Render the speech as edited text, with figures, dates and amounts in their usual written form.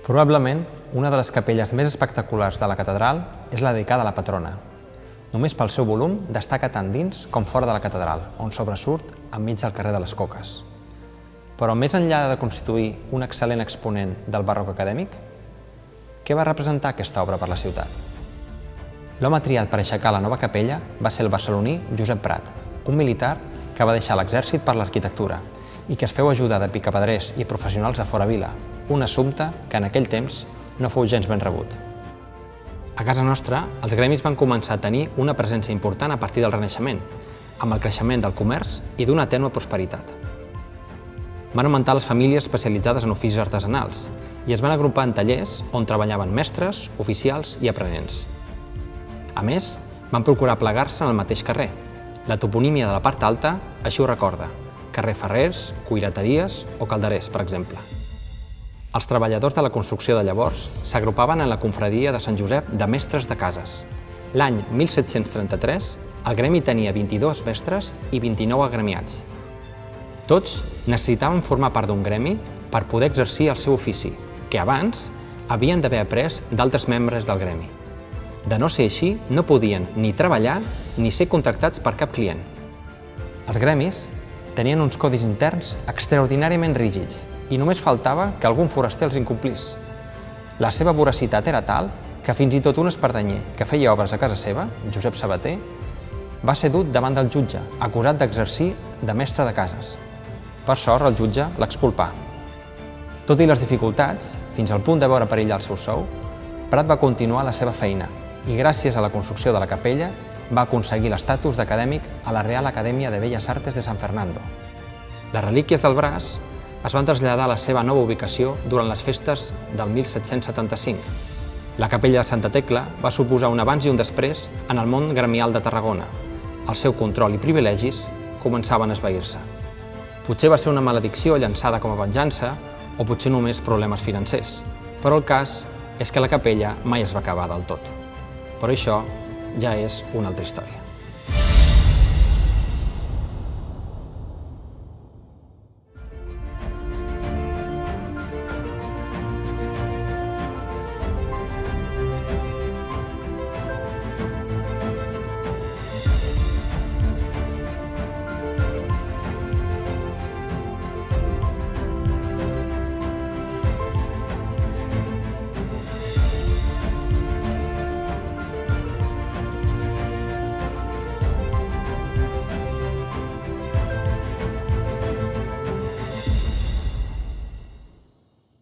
Probablement, una de les capelles més espectaculars de la catedral és la dedicada a la patrona. Només pel seu volum destaca tant dins com fora de la catedral, on sobresurt enmig del carrer de les Coques. Però més enllà de constituir un excel·lent exponent del barroc acadèmic, què va representar aquesta obra per la ciutat? L'home triat per aixecar la nova capella va ser el barceloní Josep Prat, un militar que va deixar l'exèrcit per l'arquitectura i que es feu ajudar de picapedrers i professionals de fora vila, un assumpte que en aquell temps no fou gens ben rebut. A casa nostra, els gremis van començar a tenir una presència important a partir del Renaixement, amb el creixement del comerç i d'una tènue prosperitat. Van augmentar les famílies especialitzades en oficis artesanals i es van agrupar en tallers on treballaven mestres, oficials i aprenents. A més, van procurar plegar-se en el mateix carrer. La toponímia de la part alta així ho recorda: carrer Ferrers, Cuirateries o Calderers, per exemple. Els treballadors de la construcció de llavors s'agrupaven en la confraria de Sant Josep de Mestres de Cases. L'any 1733, el gremi tenia 22 mestres i 29 agremiats. Tots necessitaven formar part d'un gremi per poder exercir el seu ofici, que abans havien d'haver après d'altres membres del gremi. De no ser així, no podien ni treballar ni ser contractats per cap client. Els gremis tenien uns codis interns extraordinàriament rígids i només faltava que algun foraster els incomplís. La seva voracitat era tal que fins i tot un espardenyer que feia obres a casa seva, Josep Sabater, va ser dut davant del jutge, acusat d'exercir de mestre de cases. Per sort, el jutge l'exculpà. Tot i les dificultats, fins al punt de veure perillar el seu sou, Prat va continuar la seva feina i gràcies a la construcció de la capella va aconseguir l'estatus d'acadèmic a la Real Acadèmia de Belles Artes de San Fernando. Les relíquies del braç es van traslladar a la seva nova ubicació durant les festes del 1775. La capella de Santa Tecla va suposar un abans i un després en el món gremial de Tarragona. El seu control i privilegis començaven a esvair-se. Potser va ser una maledicció llançada com a venjança o potser només problemes financers, però el cas és que la capella mai es va acabar del tot. Però això ja és una altra història.